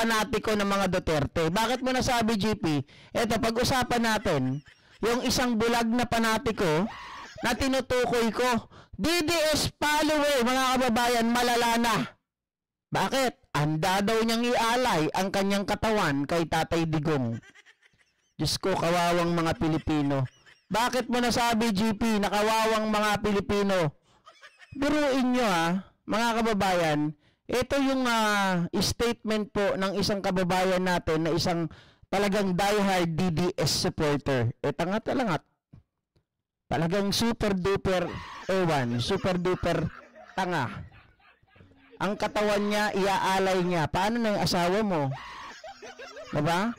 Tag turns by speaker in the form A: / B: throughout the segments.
A: panatiko ng mga Duterte. Bakit mo nasabi, GP? Eto, pag-usapan natin, yung isang bulag na panatiko na tinutukoy ko, DDS follower, mga kababayan, malala na. Bakit? Handa daw niyang ialay ang kanyang katawan kay Tatay Digong. Diyos ko, kawawang mga Pilipino. Bakit mo nasabi, GP, na kawawang mga Pilipino? Biruin nyo mga kababayan, ito yung statement po ng isang kababayan natin na isang talagang diehard DDS supporter. Tangat talangat. Talagang super duper super duper tanga. Ang katawan niya, iaalay niya. Paano na yung asawa mo? Diba?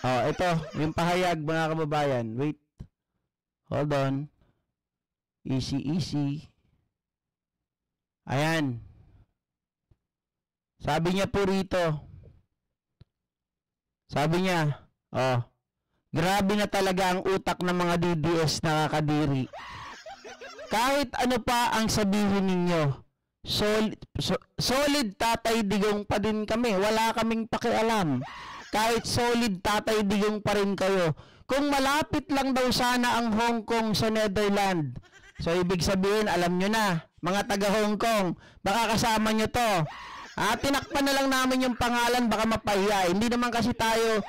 A: Ito, yung pahayag mga kababayan. Wait. Hold on. Easy, easy. Ayan. Sabi niya po rito. Sabi niya, grabe na talaga ang utak ng mga DDS nakakadiri. Kahit ano pa ang sabihin ninyo, solid Tatay Digong pa din kami. Wala kaming pakialam. Kahit solid Tatay Digong pa rin kayo. Kung malapit lang daw sana ang Hong Kong sa Netherlands. So, ibig sabihin, alam nyo na, mga taga Hong Kong, baka kasama nyo to. Tinakpan na lang namin yung pangalan, baka mapahiya. Hindi naman kasi tayo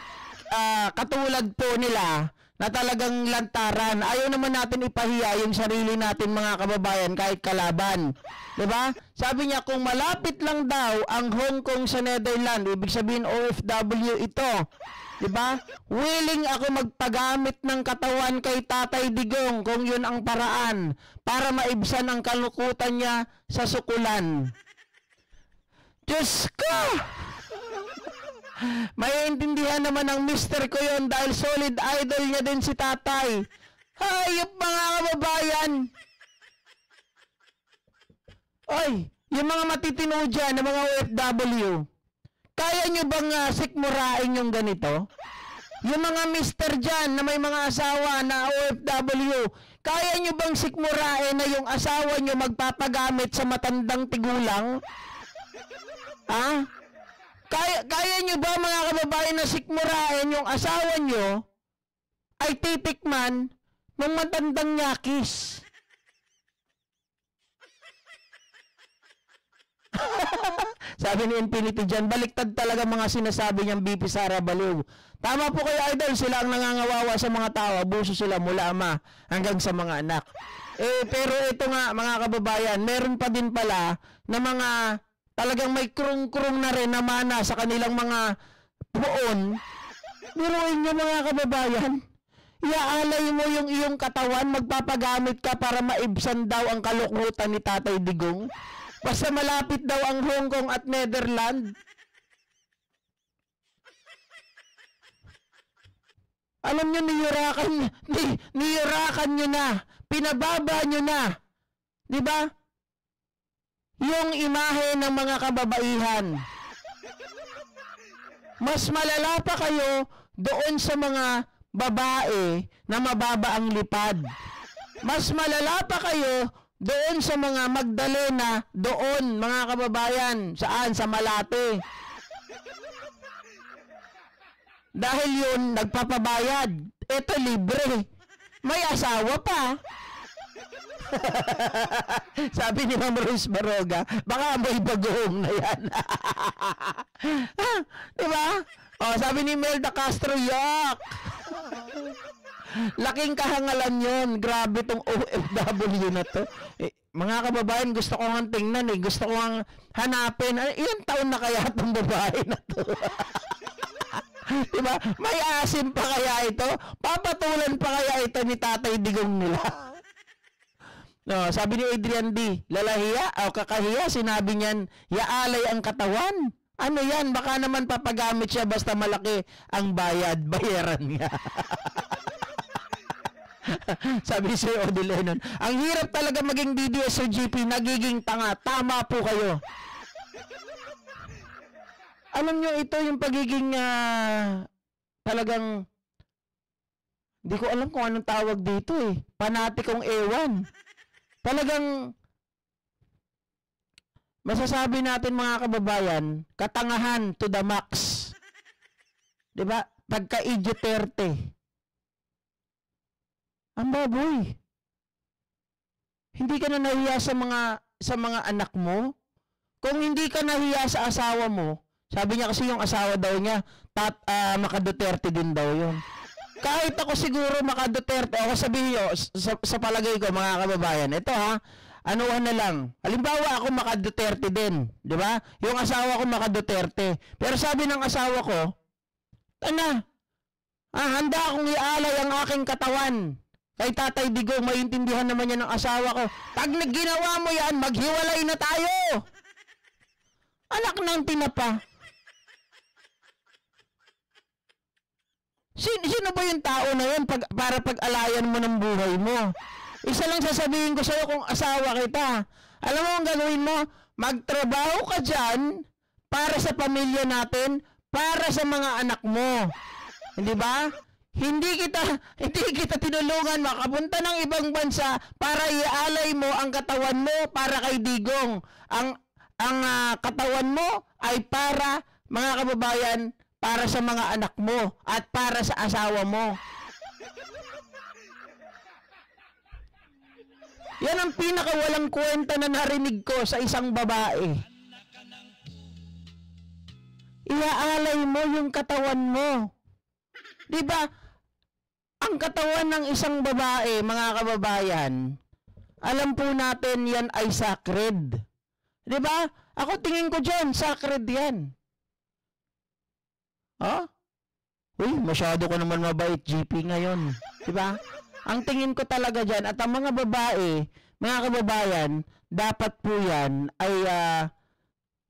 A: katulad po nila na talagang lantaran. Ayaw naman natin ipahiya yung sarili natin mga kababayan kahit kalaban. Diba? Sabi niya kung malapit lang daw ang Hong Kong sa Netherlands, ibig sabihin OFW ito. Diba? Willing ako magpagamit ng katawan kay Tatay Digong kung yun ang paraan para maibsan ang kalukutan niya sa sukulan. Diyos ko! Maiintindihan naman ng mister ko yun dahil solid idol niya din si Tatay. Hayop mga kababayan! Oy, yung mga matitino dyan, ng mga OFW, kaya nyo bang sikmurain yung ganito? Yung mga mister dyan na may mga asawa na OFW, kaya nyo bang sikmurain na yung asawa nyo magpapagamit sa matandang tigulang? Kaya nyo ba mga kababayan na sikmurain yung asawa nyo ay titikman ng matandang nyakis? Sabi ni Infinity dyan, baliktad talaga mga sinasabi niyang BP Sara Baliw. Tama po kayo, idol, sila ang nangangawawa sa mga tao, abuso sila mula ama hanggang sa mga anak. Pero ito nga mga kababayan, meron pa din pala na mga talagang may krung-krung na rin na mana sa kanilang mga puon. Biruin niyo mga kababayan, iaalay mo yung iyong katawan, magpapagamit ka para maibsan daw ang kalukutan ni Tatay Digong. Basta malapit daw ang Hong Kong at Netherlands. Alam nyo, niyurakan nyo na. Pinababa nyo na. Diba? Yung imahe ng mga kababaihan. Mas malala pa kayo doon sa mga babae na mababa ang lipad. Mas malala pa kayo doon sa mga Magdalena, doon mga kababayan, saan? Sa Malate. Dahil yun, nagpapabayad. Ito libre. May asawa pa. Sabi ni Ma'am Rose Baroga, baka may bagoong na yan. Diba? Sabi ni Melda Castro, yak! Laking kahangalan yun. Grabe tong OFW na to. Mga kababayan, gusto ko nga tingnan Gusto ko nga hanapin. Ilang taon na kaya itong babae na to? Diba? May asim pa kaya ito? Papatulan pa kaya ito ni Tatay Digong nila? No, sabi ni Adrian D, lalahiya o kakahiya, sinabi niyan, yaalay ang katawan. Ano yan? Baka naman papagamit siya basta malaki ang bayaran niya. Sabi si Odi Lennon, ang hirap talaga maging DDS o GP, nagiging tanga. Tama po kayo. Alam nyo, ito yung pagiging talagang di ko alam kung anong tawag dito Panatikong ewan. Talagang masasabi natin mga kababayan, katangahan to the max. 'Di ba? Pagka-Duterte. Ang baboy. Hindi ka na nahiya sa mga anak mo? Kung hindi ka nahiya sa asawa mo, sabi niya kasi yung asawa daw niya, maka-Duterte din daw yun. Kahit ako siguro maka-Duterte, ako sabihin nyo, sa palagay ko mga kababayan, ito ha, anuhan na lang. Halimbawa ako maka-Duterte din, di ba? Yung asawa ko maka-Duterte. Pero sabi ng asawa ko, handa akong ialay ang aking katawan. Kay Tatay Digong, maintindihan naman yan ng asawa ko. Pag nagginawa mo yan, maghiwalay na tayo. Anak ng tinapa. Sino ba yung tao na yun para pag-alayan mo ng buhay mo? Isa lang sasabihin ko sa'yo kung asawa kita. Alam mo ang gagawin mo? Magtrabaho ka dyan para sa pamilya natin, para sa mga anak mo. Hindi ba? Hindi kita tinulungan makapunta ng ibang bansa para ialay mo ang katawan mo para kay Digong. Ang katawan mo ay para, mga kababayan, para sa mga anak mo at para sa asawa mo. Yan ang pinakawalang kwenta na narinig ko sa isang babae. Iaalay mo yung katawan mo. Diba? Ang katawan ng isang babae, mga kababayan, alam po natin yan ay sacred. Diba? Ako tingin ko dyan, sacred yan. Ha? Uy, masyado ko naman mabait GP ngayon. Diba? Ang tingin ko talaga dyan, at ang mga babae, mga kababayan, dapat po yan ay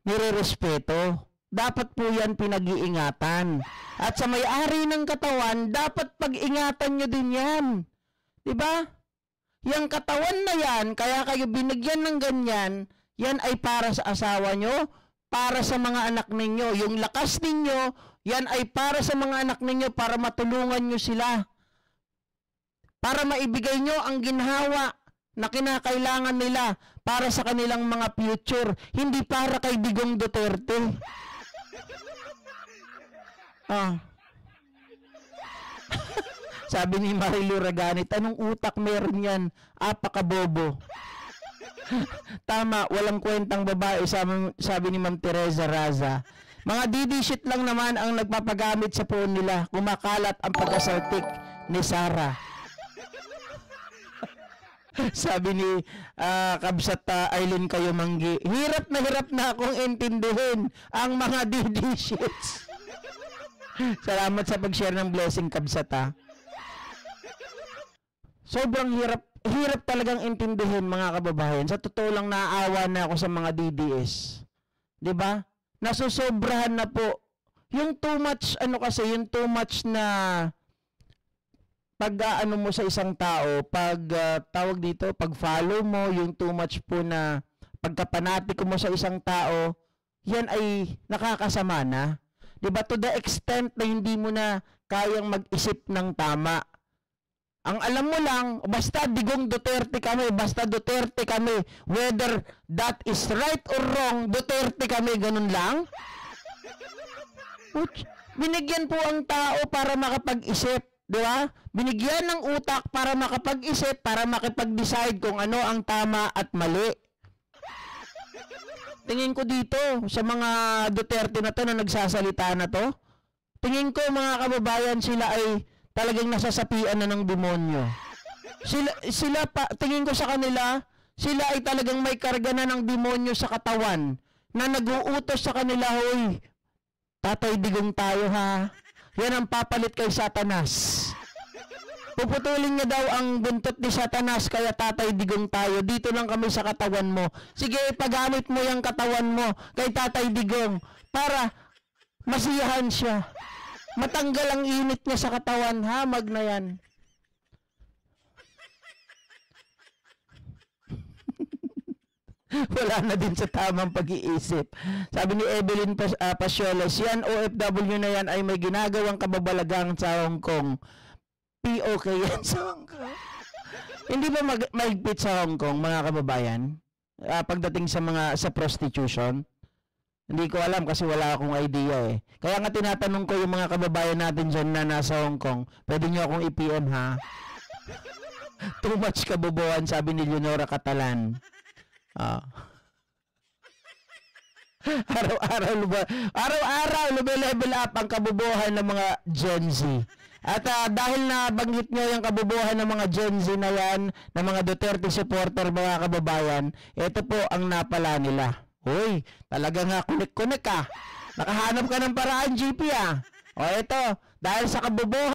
A: nire-respeto. Dapat po yan pinag-iingatan. At sa may-ari ng katawan, dapat pag-ingatan nyo din yan. Diba? Yang katawan na yan, kaya kayo binigyan ng ganyan, yan ay para sa asawa nyo, para sa mga anak ninyo. Yung lakas ninyo, yan ay para sa mga anak ninyo, para matulungan nyo sila. Para maibigay nyo ang ginhawa na kinakailangan nila para sa kanilang mga future. Hindi para kay Digong Duterte. Sabi ni Marilu Raganit, anong utak meron yan? Apakabobo. Tama, walang kwentang babae, sabi ni Ma'am Teresa Raza. Mga DD shit lang naman ang nagpapagamit sa phone nila. Kumakalat ang pagkasaltik ni Sarah. Sabi ni Kabsat Aileen kayo manggi, hirap na akong intindihin ang mga DD shits. Salamat sa pag-share ng blessing, Kabsat. Sobrang hirap talagang intindihin, mga kababayan. Sa totoo lang, naawa na ako sa mga DDS. 'Di ba? Nasusobrahan na po. Yung too much, yung too much na pag-aano mo sa isang tao, tawag dito, pag-follow mo, yung too much po na pagkapanatiko mo sa isang tao, yan ay nakakasama na. Diba? To the extent na hindi mo na kayang mag-isip ng tama. Ang alam mo lang, basta Digong Duterte kami, basta Duterte kami, whether that is right or wrong, Duterte kami, ganun lang. Binigyan po ang tao para makapag-isip, di ba? Binigyan ng utak para makapag-isip, para makipag-decide kung ano ang tama at mali. Tingin ko dito, sa mga Duterte na to na nagsasalita na to, tingin ko mga kababayan, sila ay talagang nasasapian na ng demonyo. Tingin ko sa kanila, sila ay talagang may karga na ng demonyo sa katawan na nag-uutos sa kanila, hoy, Tatay Digong tayo ha. Yan ang papalit kay Satanas. Puputulin niya daw ang buntot ni Satanas, kaya Tatay Digong tayo. Dito lang kami sa katawan mo. Sige, ipagamit mo yung katawan mo kay Tatay Digong para masiyahan siya. Matanggal ang init niya sa katawan, hamag na yan. Wala na din sa tamang pag-iisip. Sabi ni Evelyn Pasioles, yan OFW na yan ay may ginagawang kababalagang sa Hong Kong. POK yan sa Hong Kong. Hindi ba mahigpit sa Hong Kong, mga kababayan? pagdating sa prostitution? Hindi ko alam kasi wala akong idea eh. Kaya nga tinatanong ko yung mga kababayan natin dyan na nasa Hong Kong, pwede nyo akong i-PM ha? Too much kabobohan, sabi ni Leonora Catalan. Araw-araw level up ang kabobohan ng mga Gen Z. At dahil nabanggit nyo yung kabobohan ng mga Gen Z na yan, ng mga Duterte supporter mga kababayan, ito po ang napala nila. Uy, talaga nga kunik-kunik ah. Nakahanap ka ng paraan, GP ah. O ito, dahil sa kabobohan